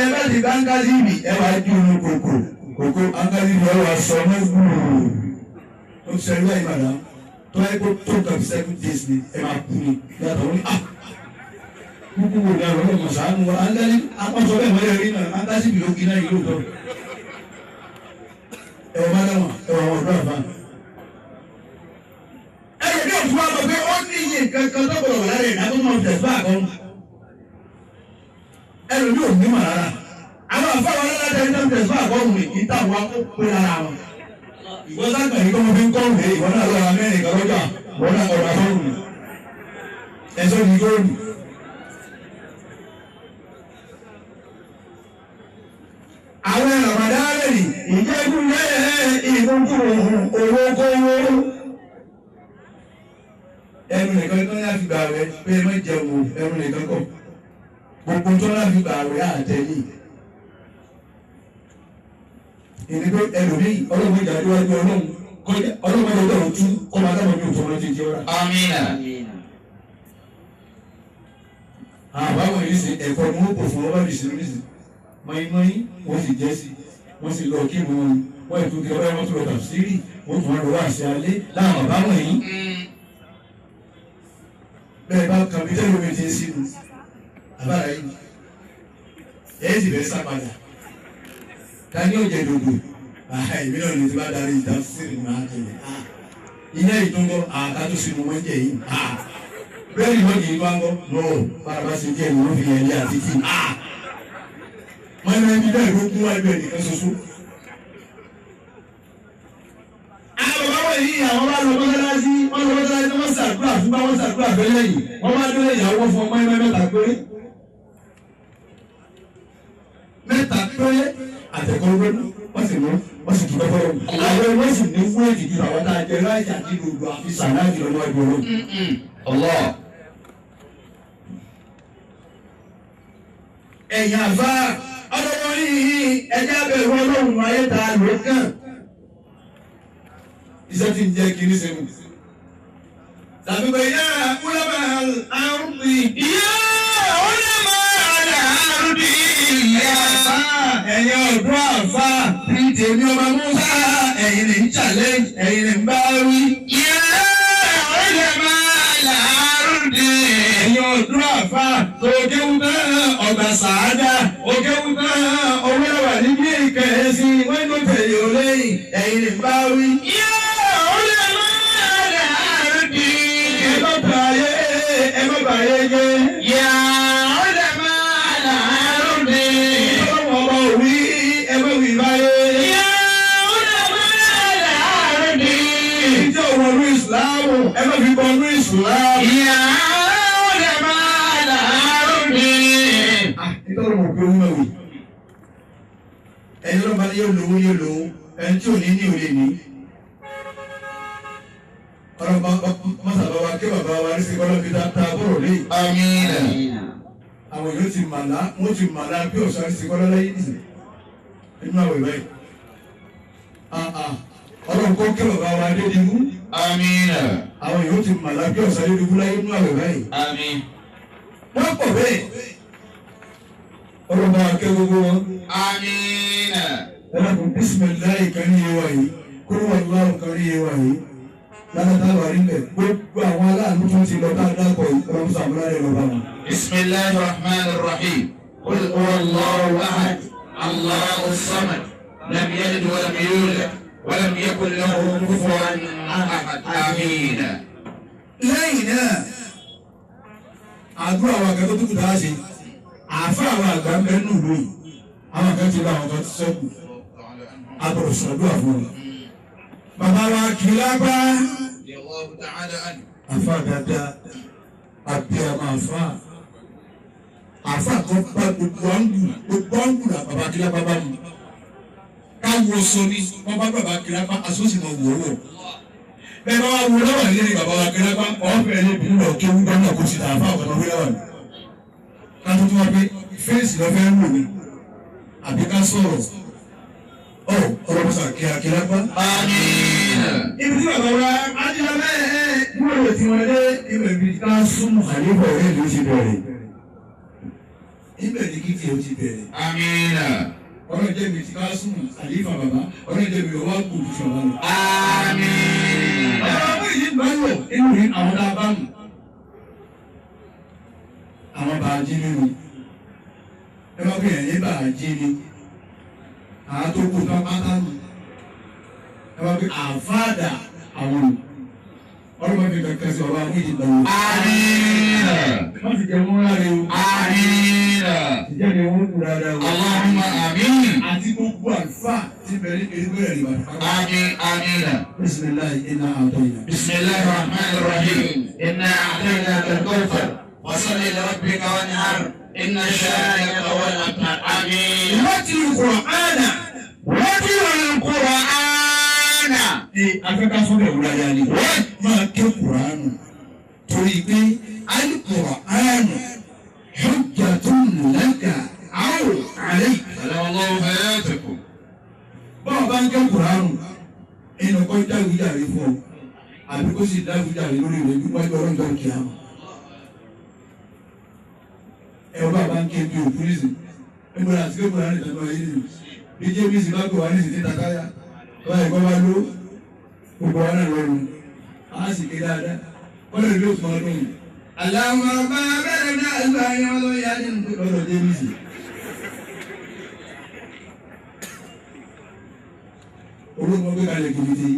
ẹ bá ti bá ń ká sí ibi ẹ wá ju inú kòkò. Kòkó ángálí ni ẹ wá sọ ọmọ gbùrù. Ó ti sẹ́yìn báyìí màdá. Tó ẹ kó tó kàbí 7 days ni ẹ máa kú ni. Yàtọ̀ wọ́n ní kúkú wo ni àwọn ọmọ sàánú wa ángálí akọ́sọ bẹ́ẹ̀ wọ́n yẹ rí náà ángálí bí lókì náà yìí lóòótọ́. Ẹ̀wọ̀n máa dáwọn ẹ̀wọ̀n àwọn ọ̀dọ́ àbá. Ẹ̀yẹ̀ bí òtún wa lọ pé ó ní iye kankan tó gbọdọ̀ wà lára ìdá tó máa tẹ̀sí bá àkọ́. Ẹ̀rù ní òní mà rárá. Àwọn àfáwọn aláàtẹ̀ ní tẹ̀sí bá àkọ́ mi kì í tà wá kó pé lára wọn. Ìwọ sábà yìí kọ́ mo fi ń kọ́ òwe ìwọ náà lọ́ra mẹ́rin kan lọ́jà wọ́n náà ọ̀rọ̀ àfọ́rùn mi. Ẹ̀sọ́ ni góòlù. nìkan tó yà fi gbà rẹ̀ pé ẹ má jẹun ẹrù nìkan kọ̀ gbogbo tó yà fi gbà rẹ̀ àtẹ̀lé ìní pé ẹlòmíì ọlọ́run ìjà níwájú ọlọ́run ọlọ́run ìjà ọlọ́run tú ọmọ adáwọ̀ ní òtún ọlọ́run ti jẹ́ ọ́ra.
Amina.
Àbáwọ̀ yìí sì ẹ̀kọ́ ni wọ́n kò fún ọba bìí sínú nísì mọ́ínmọ́ín wọ́n sì jẹ́ sí wọ́n sì lọ kí wọ́n ètò kí ọba wọn tó lọ tàbísírì wọ́n tún wọn lọ wá sí alẹ́ láwọn àbáwọ̀ yìí. Bẹ́ẹ̀ bá kan bí tẹ́lẹ̀ omi ti ń sínú àbára yìí ẹ̀ sì bẹ́ẹ̀ sápadà tani ó jẹ dodo èmi náà ní ti bá darí ìdásílẹ̀ máa tẹ̀lé iná ìdúngọ́ àkàtúnṣe sínú wọn jẹ yìí bẹ́ẹ̀ ni wọ́n yìí wá ń gbọ́ lọ́wọ́ bárabá ṣe jẹ́ ìwọ́n fi yẹn lé àti kí wọ́n ní ẹbí bẹ́ẹ̀ ló kún wá ibẹ̀ nìkan ṣoṣo. àwọn bàbá yìí àwọn bá lọ mọ́sálásí wọ́n lọ mọ́sálásí wọ́n ṣàdúrà fún bá wọ́n ṣàdúrà fẹ́lẹ́ yìí wọ́n bá dúró ìyàwó fún ọmọ ẹgbẹ́ mẹ́ta péré àtẹ̀kọ́rọ́ wọ́n sì tún bẹ́ẹ̀ fọ́lọ́ àwọn wọ́n sì ní fún èjì ju àwọn tá a jẹ láìsí àti gbogbo àfi sàláàjì lọ́wọ́ ìgboro. ẹ̀yìn àfa ọlọ́wọ́ yìí ẹja bẹ̀rù ọlọ́run ayé ta ló kàn iṣẹ́ tí ń jẹ́ kiri sẹ́mu. tàbí pé yá ulama al-ardi yá ulama al-ardi yá ẹ̀yin ọ̀dọ́ àfa bíi tèmi ọba Musa ẹ̀yin ní challenge ẹ̀yin ní bá wí. yá ulama al-ardi ẹ̀yin ọ̀dọ́ àfa tó kéwù náà ọgbà sàádà òkéwù náà owó ẹwà níbi ìkẹyẹsí wọ́n ló tẹ̀lé olóyìn ẹ̀yin ní bá wí. yá ulama al-ardi ẹ má bàyé jẹ́. yá ulama al-ardi ọmọ wí ẹ má wí báyé. yá ulama al-ardi ìjọ wọnú ìsìlámù ẹ má fi bọnú ìsìlámù. yá ulama al-ardi. nítorí mo gbé wọn wí ẹni ló bá yóò lówó yóò lówó ẹni tí ò ní ní òye ní. ọlọ́ba mọ́sàbá wa kí bàbá wa ní sèkọ́lọ́ fi ta bọ̀rọ̀ lé.
Amina.
àwọn yóò ti màlá wọ́n ti màlá bí ọ̀sán ní sèkọ́lọ́ lẹ́yìn nìyí nínú àwẹ̀ báyìí. ọlọ́run kọ́ kí bàbá wa dé dìbò.
Amina.
àwọn yóò ti màlá bí ọ̀sán ní dìbò láyé nínú àwẹ̀ báyìí.
Àmín.
wọ́n pọ̀ bẹ́ẹ̀ ọlọ́ba akẹ́ gbogbo wọn.
Amina.
ẹlẹ́kùn bísímẹ̀láì kan ní ewa yìí kúrò wà láwùn kan ní ewa yìí lálẹ́tà wà nílẹ̀ gbogbo àwọn aláàánú tó ti lọ bá dápọ̀ yìí ọlọ́run sàmúlá rẹ̀ lọ́ba wọn.
Bismillahir Rahmanir Rahim. Qul huwallahu ahad. Allahus samad. Lam yalid wa lam yulad wa lam yakul lahu kufuwan ahad. Amina.
lẹ́yìn náà àdúrà àwọn akẹ́kọ̀ọ́ tó kù dáa ṣe àáfà àwọn àgbà ń bẹ nù lóyìn àwọn akẹ́kọ̀ọ́ ti bá àwọn kan ti sẹ́kù agbọ̀dọ̀ sọ̀dọ̀ àwọn ọ̀la. bàbá wa kì í lágbá àfà dáadáa àbí àwọn àfà kan bá gbogbo ọ̀ngù là bàbá kì í lágbá bá mu. káwọ sọ ni wọn bá bàbá kì í lágbá asọ́sì máa wọ̀ ọ́ bẹ́ẹ̀ bá wà wọ lọ́wọ́ nílé ni bàbá wa kì í lágbá ọ̀fẹ́ ní ìbílẹ̀ náà kéwú dáná kó ti tà àfà ọ̀kan wí lọ́wọ́ ni. ká tó tún wá pé fẹ́ǹsì lọ́ fẹ́ wò ni àbí ká sọ̀rọ̀ ọlọ́mọsà kí akíra pa.
Amina.
ibi tí bàbá wa adìyẹ bẹ́ẹ̀ múlò tí wọ́n dé ibẹ̀ bí ká súnmọ́ àlébọ̀ rẹ̀ ló ti bẹ̀rẹ̀. ibẹ̀ ni kíkì ó ti bẹ̀rẹ̀.
Amina.
ọlọ́jẹ́ mi ti ká súnmọ́ àléfà bàbá ọlọ́jẹ́ mi ò wá kú ju bàbá lọ.
Amina.
ọlọ́wọ́ yìí ń báyọ̀ inú rí àwọn tá a bá mú. àwọn bá a jí nínú ẹ bá gbìyànjú ní bá a jí ní àtòkù pápátá nù ẹ bá gbé àfáàdà àwọn ọlọ́mọ fi kankan sí ọba àwọn ìdìbò.
Amina.
wọ́n ti jẹ́ wọ́n láre o.
Amina.
ìjẹ́ ni wọ́n kú dáadáa o.
Allahumma amin.
àti gbogbo àlùfáà ti bẹ̀rẹ̀ ìgbẹ́ rẹ̀ nígbà.
Amin. Amina.
bisimilayi iná àtọ̀ yìí.
Bismillahir Rahmanir Rahim. Inna a'tainaka al-kawthar. Fasalli li rabbika wanhar. Inna shani'aka huwal abtar. Amin.
wájú Kùránà.
Wájú Al-Qur'ana.
afẹ́ká fún bẹ̀ wúlá yá ni. wọ́n máa ké Kùránù tó nítorí pé al-Qur'anu hujjatun laka aw alayka.
Allahu hayatakum.
bọ́ọ̀ bá ń jẹ́ Kùránù ẹnì kan dáwìjàre fún ọ àbí kó sì dáwìjàre lórí rẹ̀ níwájú ọlọ́jọ́ kìá. ẹ bá bá ń ké bí òkú nísìn ẹgbẹ́ àti ké Kùránù ìtàn náà yé ni bí jébìsì bá gbé wá nísìn títa táyà tó ẹ̀kọ́ bá ló gbogbo wa náà lọ́rùn á sì ké dáadáa wọ́n lè lé òtún ọdún yìí. Allahumma rabbana bẹ̀rẹ̀ náà ẹgbẹ́ ayé wọn ló yá ní lọ́dọ̀ jébìsì. olóògbé gbé kalẹ̀ kìrìtì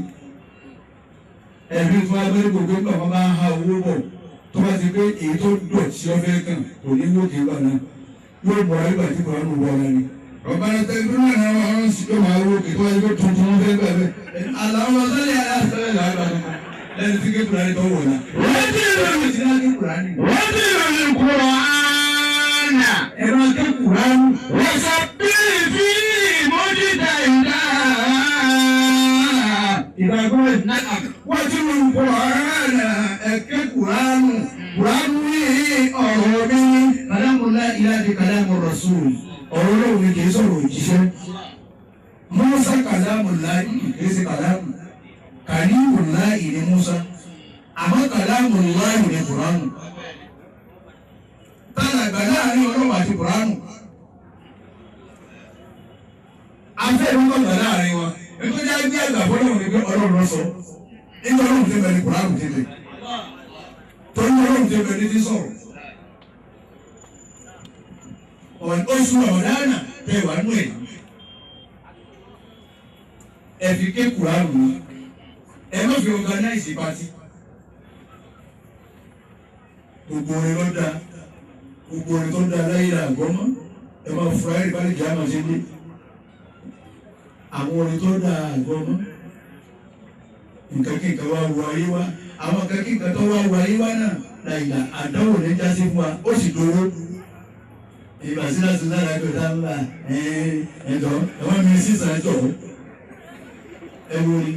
ẹ̀rí fún abẹ́rẹ́ gbogbo nígbà wọn bá ń ha owó bọ̀ tó bá ti pé èyí tó dọ̀tí ọ̀fẹ́ kan kò ní wó kí n bà náà yóò bọ̀ ayélujára tí kò rán wọ ọ́nà ni. ọ̀bára tẹ́lifí náà ni wọ́n ń sọ máa wó kí tó wáyé pé tuntun wọn fẹ́ bẹ̀rẹ̀ aláwọ̀ sọ́lẹ̀ aláṣẹ́lẹ̀ làwọn lẹ́nu tí kékeré ayé tó wọ̀ náà. wọ́n ti rìn Kùránì. ẹ̀rọ akẹ́kọ̀ọ́ wọ́n sọ bí fi mọ́jídà ìdá. ìgbàgbọ́ náà wọ́n ti rìn Kùránì ẹ̀kẹ́ Kùránì ní ọ̀rọ̀ mi kàlámù la ilaha illa kàlámù rasul ọ̀rọ̀ lóhùn ni kì í sọ̀rọ̀ òjíṣẹ́ Musa kàlámù láì kì í ṣe kàlámù kàlímù láì ní Musa àmọ́ kàlámù láì ní Kùránì tálàgbà láàrin ọlọ́wọ́ àti Kùránì afẹ́ ìrúkọ̀gbà láàrin wọn ètò ìjà gbé àgbà fọlọ́run ní pé ọlọ́run lọ sọ nígbà ọlọ́run ti bẹ̀rẹ̀ Kùránì ti bẹ̀ torí ọlọ́run ti bẹ̀rẹ̀ ti sọ̀rọ̀ oṣù ọ̀dánà tẹ wà nú ẹ̀ ẹ fi ké Kùránì ní ẹ má fi organize party gbogbo orin ló dáa gbogbo orin tó dáa láyé là gbọ́mọ́ ẹ máa fura ẹ̀rí bálẹ̀ jẹ́ àmọ́ sí ní àwọn orin tó dáa gbọ́mọ́ nǹkan kí nǹkan wá wọ ayé wá àwọn nǹkan kí nǹkan tó wá wọ ayé wá náà láyìnà àdánwò ní jásí fún wa ó sì dúró ìgbà sí láti sára ẹgbẹ́ tá ń bá ẹ̀dọ́ ẹ̀wọ́n mi sísà ẹjọ́ ẹ wo ni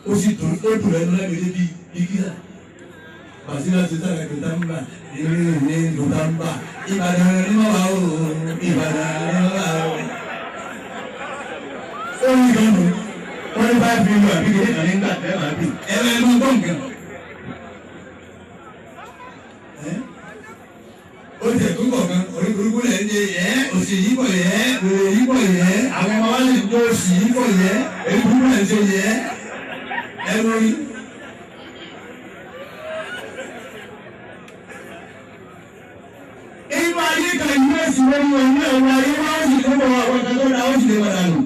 ó sì dùn ó dùn ẹnu lẹ́gbẹ̀ẹ́ bí kíkísà bàtí láti sára ẹgbẹ́ tá ń bá ìrìn ní ìlú tá ń bá Ìbàdàn ní wọ́n wà ó Ìbàdàn ní wọ́n wà ó. ó ní ìdánwò wọ́n ní bá bí ìlú àbí kékeré kan nígbà tẹ́ máa bí ẹ̀rọ ẹ̀rọ gbọ̀ngàn. ó jẹ́ tó kọ̀ọ̀kan oríburúkú lẹ̀ ń jẹ yẹ́ òsì yìí bọ̀ yẹ́ òye yìí bọ̀ yẹ́ àwọn ọmọ wa lè ń jọ òsì yìí bọ̀ yẹ́ oríburúkú lẹ̀ ń jẹ yẹ́ ẹ̀rọ yìí. inú ayé kan ìlú ẹ̀sìn lórí ọ̀nà ẹ̀rọ ayé wá ó sì tó bọ̀ àwọn kan tó dá ó sì lè padà lò.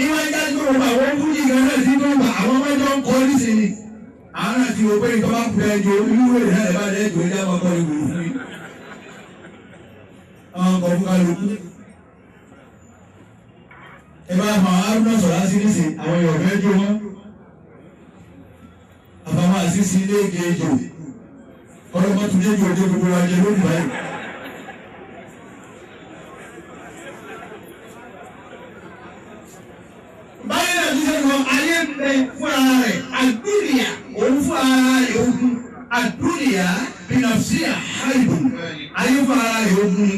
inú ayé kan tó bọ̀ àwọn fújì kan náà sí tó bọ̀ àwọn mẹ́jọ ń kọ́ nísìnyí. àwọn náà ti wọ pé ìtọ́ bá kú ẹjọ́ inú ìwé náà ẹ̀ bá dẹ́ ẹjọ́ ìjà máa kọ́ ìwé fún mi. àwọn ọkọ̀ fún kálukú ẹ bá àwọn arúgbó sọ̀rọ̀ àṣírísì àwọn èèyàn fẹ́ jó wọn àbámọ́ àṣírísì ilé ìkejì ọlọ́mọ tún lé jòjó gbogbo wa jẹ lónìí báyìí. báyìí náà ti sẹ́nu ayé ń bẹ fún ara rẹ̀ àdúnyà òun fún ara rẹ̀ ogun àdúnyà bínafsíà hàìbùn ayé fún ara rẹ̀ ogun ni.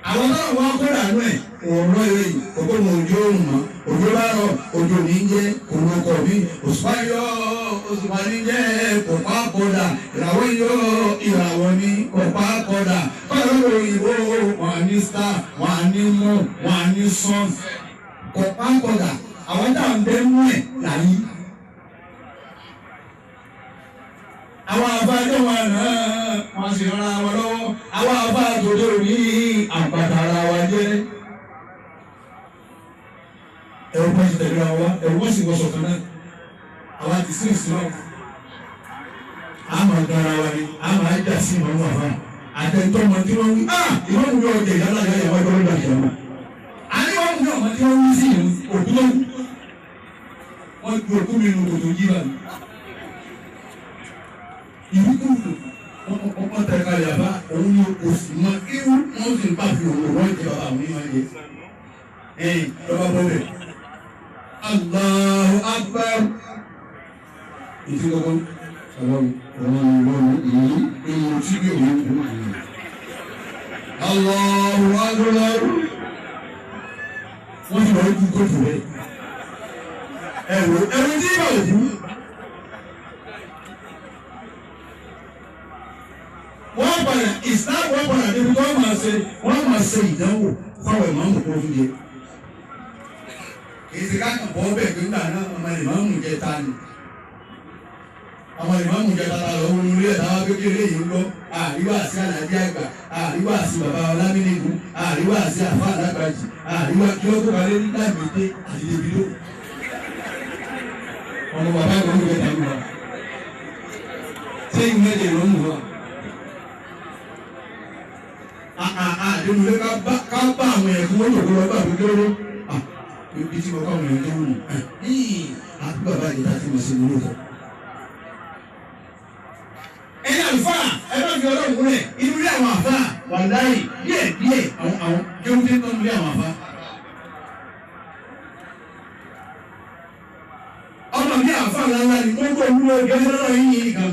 àwọn náà wọ́n kó dànù ẹ̀ òwúrọ̀ yìí òkú mọ̀ ojú òun mọ̀ ojú bá rọ̀ ojú ní jẹ́ olóko mi òṣùpá yọ òṣùpá ní jẹ́ kọ̀pá kọ̀dà ìràwọ̀ yọ ìràwọ̀ ní kọ̀pá kọ̀dà kọ́lọ́ òyìnbó wọn ní star wọn ní mọ́ wọn ní sun kọ̀pá kọ̀dà àwọn táwọn bẹ́ẹ̀ mú ẹ̀ láyé. àwọn àbájọ wọn náà wọn sì rán àwọn lọ́wọ́ àwọn àbájọ tó ní àgbàdo ara wa jẹ́. ẹ̀rọ bá ti tẹ̀lé wa ẹ̀rọ bá sì wọ́sọ̀ kan náà àwa ti sí ìsúná àmà gara wa ni àmà ẹja sí ìmọ̀ wọn àfa àtẹ̀tọ́ ọmọ tí wọ́n wí ìwọ́n mú yọ ọjà ìyálà ìyá ìyàwó ẹgbẹ́ ọgbà ìyàwó àní wọ́n mú yọ ọmọ tí wọ́n wí sí òkú tó wọ́n ju òkú mi nù kòtò yí báyìí. ìrúkúrú ọmọ tẹ̀ka yàrá òun ni oṣù mọ irú wọn sì ń bá fi òun wọ́n jẹ bàbá àwọn ìwọ̀n yẹ lọ́wọ́ bọ́ bẹ̀. Allahu Akbar tí lọ́kọ́ ọlọ́run èyí tí bí òun kú. Allahu Akbar. Wọ́n ti lọ́ọ́ kú kóòtù rẹ̀. Ẹ̀rù tí yóò kú. Wọ́n padà ìsìláàmù wọ́n padà débi tó wọ́n máa ṣe ìdánwò fáwọn ìmáàmù kó fún jẹ. Èsì káàkiri bọ́ bẹ́ẹ̀ pé nígbà náà ọmọ ìmáàmù jẹ ta ni. Àwọn ìmáàmù jẹ tata lọ wọnú ilé ẹ̀dá kékeré yìí ń lọ. Àríwá sí àlàjì àgbà, àríwá sí bàbá Ọlámínígun, àríwá sí àfa àlágbàjì, àríwá kí ó tó kalẹ̀ ní Láìpẹ́tẹ́ àti Dèbídó. Ọmọ bàbá ìwọ̀n ń gbẹ̀dá lù wá. Ṣé ìmọ̀lẹ̀ ló ń wá? Àdéhùn ká bá àwọn ẹ̀kún wọ́n yòókù lọ bá àwọn kékeré. Ibi tí mo kọ́ àwọn ẹ̀kún wù. Àti bàbá ìjọba tí mo ṣe ní lóòótọ́. Ẹ̀yin àlùfáà ẹ bá fi ọlọ́run kúnlẹ̀ inú ilé àwọn àfáà wà láyé díẹ̀ àwọn jẹun tí ń tọ́ ilé àwọn àfáà. Ọmọ mi àfáà ńláńlá ni wọ́n kọ́ olúwo gẹ́gẹ́ lọ́rọ̀ yín yìí kan.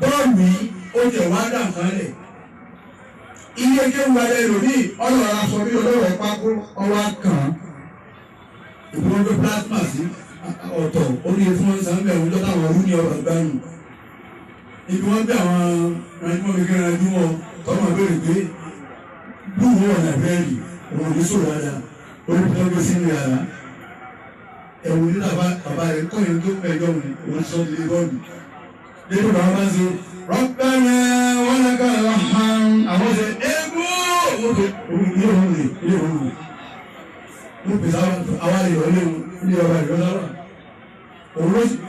Bọ́ọ̀lù yìí ó jẹ̀ wá dà mọ́lẹ̀. Ilé kéwù alẹ́ ìròyìn ọlọ́run aṣọ bí olóró pákó ọwọ́ kàn. Ìbúrò gbé plasma sí ọ̀tọ̀ orí fún ọ̀sán bẹ̀rù lọ́dọ̀ àwọn ọ̀rú ní ọ̀rọ̀ gbáyìn. Ibi wọ́n bí àwọn ẹ̀rọ ìgbéra ẹjú wọn tọ́mọ̀ bẹ̀rẹ̀ pé búrú ọ̀nà bẹ́ẹ̀rì òun ní sòrò àdá orí tó gbé sínú yàrá. Ẹ̀wù ní bàbá rẹ̀ kọ́ ìrìn tó pẹ̀jọ́ òun sọ ilé bọ́ọ̀lù. Nínú bàbá bá ń ṣe Rabbana wa lakal hamd àwọn ṣe égbó ilé òun. Mo pèsè àwọn ìrọ̀lẹ́ ilé ọba ìrọ̀lẹ́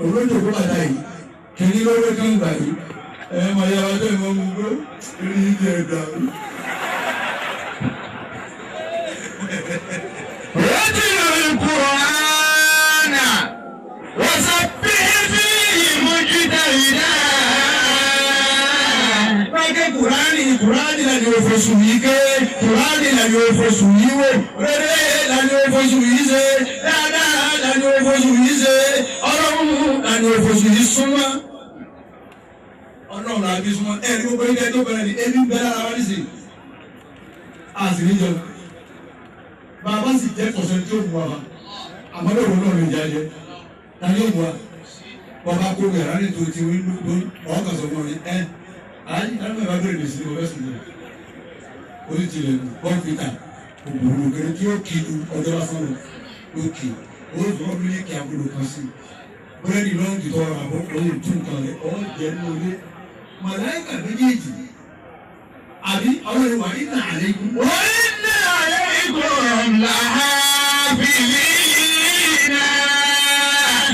olóòjò kó bàtà yìí kìíní lórí kan gbà yìí máa yára tó ìmọ̀ mú gbó rí ìjẹ ẹ̀dà yìí. Rọ́jìnà Kùránà wasabbih fihi mujtahida. Bákẹ́ Kùránì làní òfòsù yìí ké, Kùránì làní òfòsù yìí wò, rere làní òfòsù yìí ṣe, dáadáa làní òfòsù yìí ṣe, ọlọ́run làní òfòsù yìí súnmọ́. Ọlọ́run làbí súnmọ́ ẹ̀ ní gbogbo ilé tó bẹ̀rẹ̀ ní ebi ń bẹ lára wá nísì. Àṣíríjọ. Bàbá sì jẹ́ kọ̀sẹ̀ tí ó mú wa. Àmọ́ lóòrùn náà lè jáde. Ta ni ó mú wa? Bàbá kó yàrá ní tòun ti wí lóòrùn ọ̀ọ́kàn sọ fún mi ẹ́. Àyè àlọ́ ìbá bẹ̀rẹ̀ lè sí ní ọbẹ̀ sùn lọ. Orí tilẹ̀ kọ́ńpútà òbòrò kẹrẹ tí ó kì í ọjọ́ lásán lọ. Ó kì í. Ó sọ mílíkì àbúrò kan sí. Búrẹ́dì náà ti tọrọ àbọ̀ oyè tún kan rẹ̀ ọ́ jẹ́ ní olé. Màláìkà méjèèjì àbí ọlọ́run wà nínú àlẹ́ ikú. Wọ́n ní àlẹ́ ikú làhá bìbí náà.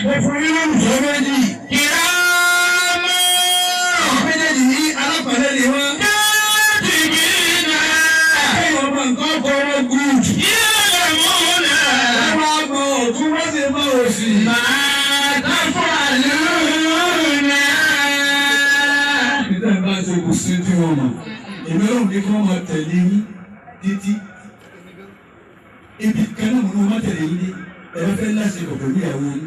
Mo fún yín lóhùn sọ méjì. Kìlá mọ́. Àwọn méjèèjì ní alápàdé ni wọ́n. Dáàbì bí náà. Ẹ̀yin ọmọ nǹkan kọ́ ọ́ gùd. Yíyá mọ́ náà. Wọ́n á gbọ́ òtún wọ́n sì máa ò sí. Máa dáfọ́ àlùmọ́. Kò sí tí wọ́n mọ̀. Èmi ọlọ́run ní kí wọ́n máa tẹ̀lé yín títí. Ibi kan náà mo máa tẹ̀lé yín dé. Ẹ̀rọ fẹ́ láṣẹ kọ̀ọ̀kan ní ìyàwó yín.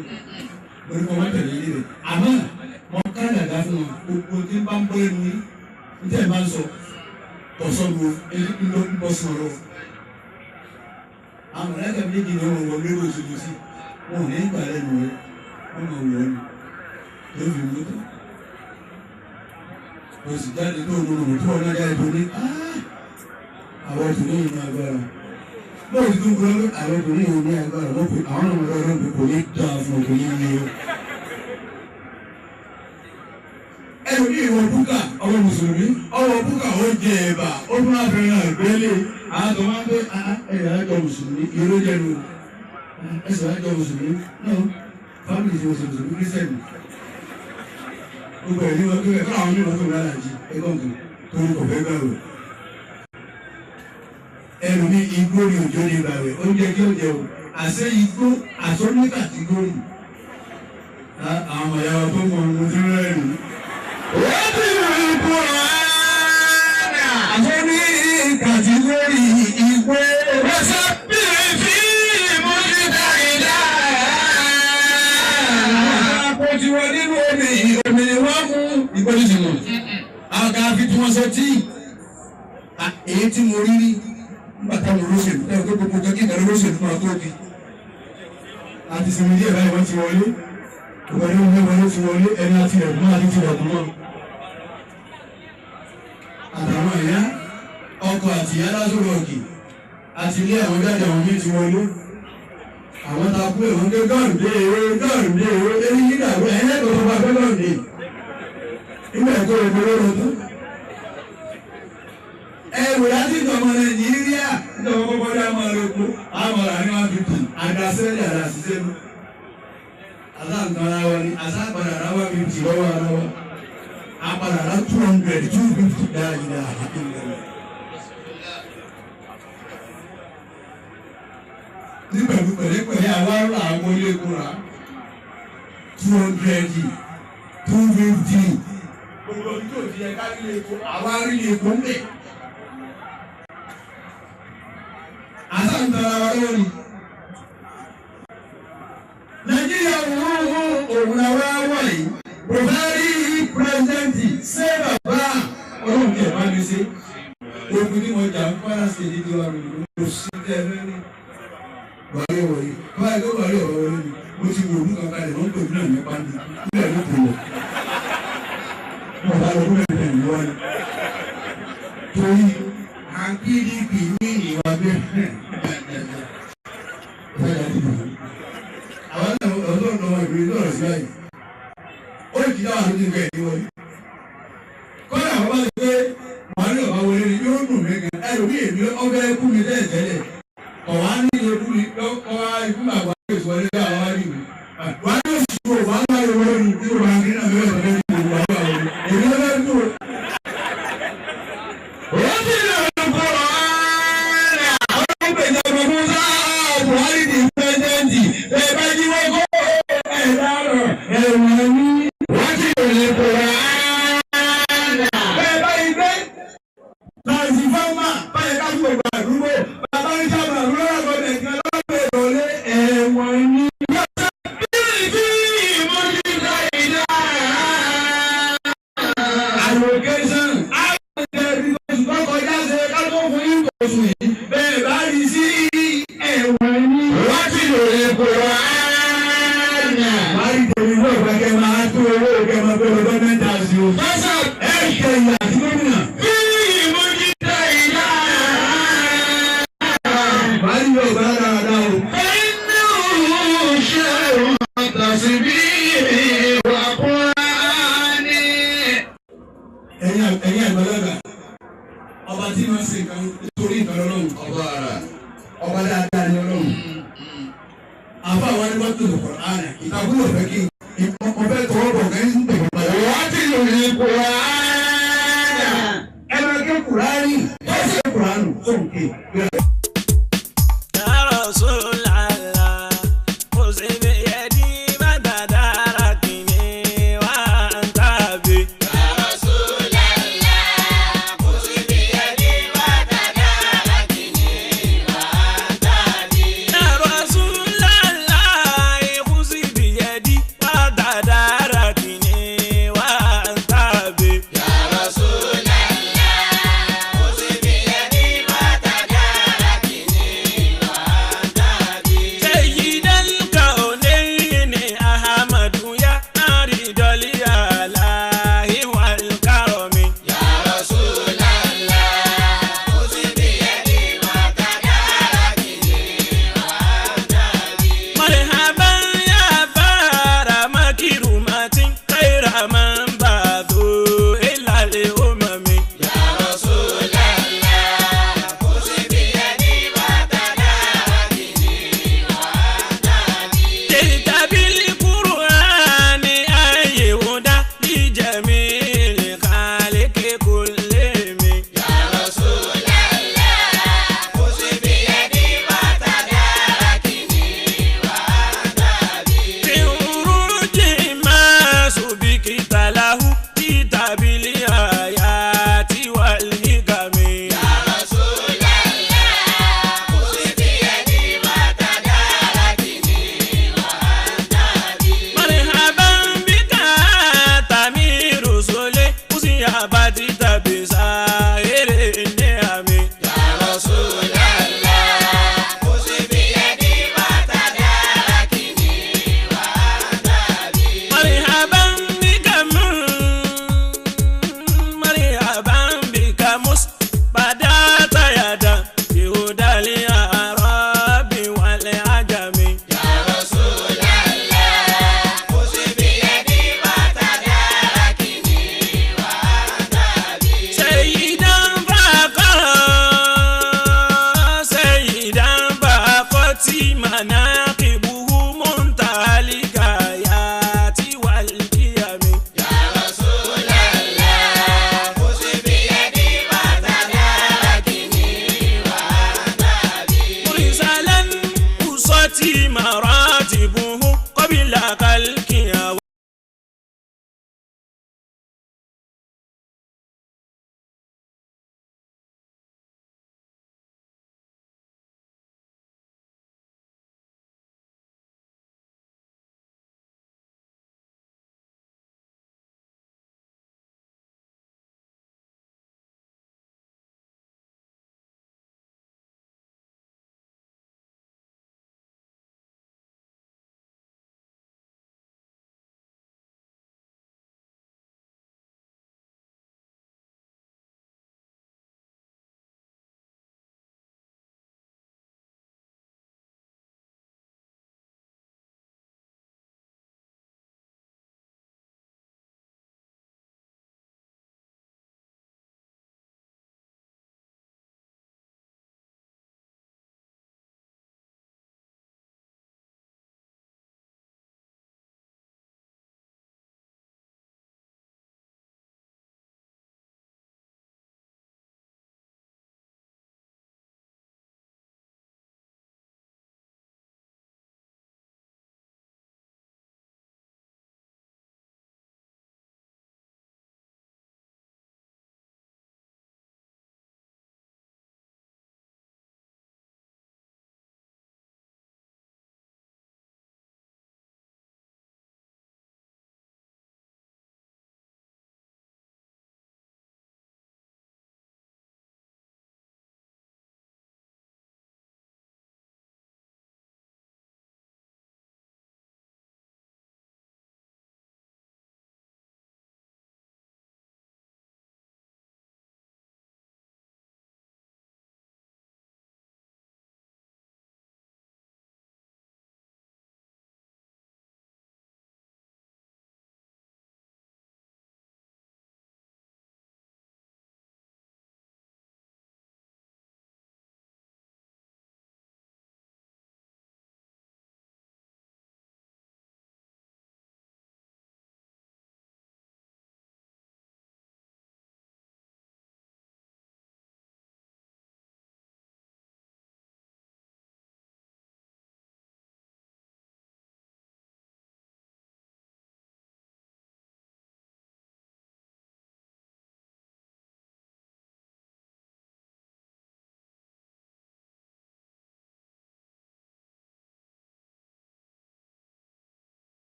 Mo ní kí wọ́n máa tẹ̀lé yín rẹ̀. Àmọ́ wọn ká dàda fún wọn. Gbogbo tí ń bá ń bọ́ ẹnu yín. Ní tẹ̀ máa ń sọ. Tọ̀sọ́nu ló ń bọ́ sí ọ̀rọ̀. Àwọn ọ̀rẹ́kẹ̀ méjì ni wọ́n wọ lérò òṣèlú sí. Wọn ò ní ìgbà lẹ́nu rẹ̀. Wọ́n máa wọ̀ ọ́ ni. Ló fi mú tán. Oṣù jáde tó ń lò tó ọ̀nà jáde tó ní àwọn ọkùnrin yìí ní agbára. Bọ́ọ̀lù tó ń gbọ́ àwọn ọkùnrin yìí ní agbára wọ́n pè àwọn ọmọ ọlọ́run pé kò ní dá fún ọkùnrin yìí ní o. Ẹnu ní ìwọ búkà ọmọ mùsùlùmí ọwọ́ búkà ó jẹ ẹ̀bà ó tún máa fẹ́ràn ìgbélé àwọn tó máa ń pè ẹ̀yà àjọ mùsùlùmí ìró jẹnu ẹ̀sẹ̀ àjọ mùsùlùmí náà fámìlì ti mùsùlùmí kírísítẹ̀nì. Gbogbo ẹ̀rí wọn tó ẹ̀kọ́ àwọn onímọ̀ tó ń rárá jí ẹgbọ́n kan tó ń kọ̀fẹ́ gbàwẹ̀. Ẹnu ní igbó ni òjò ní gbàwẹ̀ oúnjẹ kí ó jẹ o. Àṣẹ igbó àṣọ́ní kàtígórì. Àwọn ọmọ ìyá wa tó mọ ohun tí wọ́n rẹ̀ nù. Wọ́n ti rí ipò rárá. Àṣọ́ní kàtígórì igbó. Wọ́n sọ bí fi mú títà ìdá. ti wọ nínú omi ni wọ́n mú ìgbọ́dọ̀sì mọ̀. Àwọn kan fi tí wọ́n ṣe tí. Èyí tí mo rí rí nígbà táwọn olóṣèlú ẹ̀ tó gbogbo jẹ́ kí ìgbà olóṣèlú máa tó di. Àti sinmi díẹ̀ báyìí wọ́n ti wọlé. Ìwọlé wọlé ti wọlé ẹni àti ẹ̀gbọ́n àti ti ẹ̀gbọ́n náà. Àtàwọn ẹ̀yà ọkọ̀ àti ìyá lásòrò òkè àti ilé àwọn jáde àwọn míì ti wọlé. Àwọn ta kú èèwọ̀n pé gọ́ọ̀dé ewé èyí yídà wẹ́ ẹ̀ẹ́dẹ́gbẹ̀ tó bá fẹ́ gọ́ọ̀dé. Nígbà tó o gbowó lọ tó. Ẹ̀wò láti ìjọba Nàìjíríà níjọba kọ́kọ́ dá máa lè kó àwọn ọ̀rà ní 150 àdásẹ́lẹ̀ àdásíṣẹ́ mi. Àtàǹtara wọn ni àtàǹpadà rà 150 lọ́wọ́ àlọ́wọ́. Àpàdà rà 200 250 dáadáa àdúgbò. Nígbà tó pẹ̀lẹ́pẹ̀lẹ́ àwọn àwọn ilé kura 200 250 gbogbo ọdún tó di ẹ̀ka ilé epo àwọn arílẹ̀ epo ń bẹ̀. Àtàǹtara wa lórí. Nàìjíríà òun àwọn wà yìí. Buhari pírẹsidẹ́ntì ṣé bàbá ọlọ́run ní ẹ̀fọ́ mi ṣe. Ogun ní wọn jà ń Kwara State ní ìwà rẹ̀ ló sí ẹ̀rẹ́ Buhari wọ̀nyí. Buhari tó Buhari ọ̀rọ̀ wọlé ni. Mo ti wò olúkan kalẹ̀ wọ́n pè mí náà nípa ní ilé ló kù lọ. Wọ́n bá lọ fún ẹ̀rẹ́ ìlú wa ni. Torí PDP ní ìwà bẹ́ẹ̀. Àwọn ọ̀dọ́ ọ̀dọ́ ìgbèrè lọ́rọ̀ sí báyìí. Ó lè kìí dáwà lójú ìgbà ìdí wọlé. Kọ́lá àwọn bá ti pé Buhari ọ̀bá wọlé ni yóò dùn mí gan. Ẹlòmí èmi ọbẹ̀ kú mi tẹ́lẹ̀. Ọ̀wá ní ilé kú mi lọ́kọ́ ikú bàbá èso wọlé bí àwọn wájú mi. Wọ́n yóò sùn wọ́n á láyé wọlé ní tí wọ́n á gbé náà mẹ́rin ọ̀dọ́ ní ìlú àwọn àwọn èmi ọbẹ̀ kú. Wọ́n ti lè lọ́kọ́ àwọn ọmọ ìjọba fún sáà Buhari ní pẹ́sidẹ́ntì. Bẹ́ẹ̀ bá jí wọ́n kọ́ ẹ̀dá rọ̀ ẹ̀wọ̀n ní. Wọ́n ti lè lọ́kọ́ bẹ́ẹ̀ bá yí pé láti fọ́ọ̀mà báyìí ká fún ìgbà àdúgbò bàbá ní sábà lọ́wọ́ gbọ́dọ̀ ìgbà lọ́wọ́ ìrọ̀lẹ́ ẹ̀wọ̀n ní. Allocation àgbẹ̀bí oṣù tó kọjá ṣe ká tó fún yín oṣù yìí bẹ́ẹ̀ bá rí sí ẹ̀wọ̀n ní. Wọ́n ti lò lè kó wá. Máa ń tẹ̀lé ìwé ìgbàkẹ́ máa tó owó ìkẹ́ máa tó lọ́dọ́ mẹ́ta sí o. Ẹ̀ṣẹ̀ ìyá àti gómìnà. Máa ń yọ ọ̀gá dáadáa o. Ẹnu ṣe ọ̀tàṣì bí ìwà Kùránì. Ẹ̀yin àgbàlagbà, ọba tí wọ́n ṣe nǹkan nítorí ìfẹ́ Ọlọ́run. Ọba ara. Ọba dáadáa ni Ọlọ́run. Àbá wa ni wọ́n tó lè Kùránì. Ìtàkùn ò fẹ́ kí ọbẹ̀ tọwọ́ bọ̀ kẹ́ ń tẹ̀wọ́ padà. Wọ́n ti lò ní Kùránì. Ẹ máa ké Kùránì. Ẹ ṣe Kùránì tó ń ké. Kita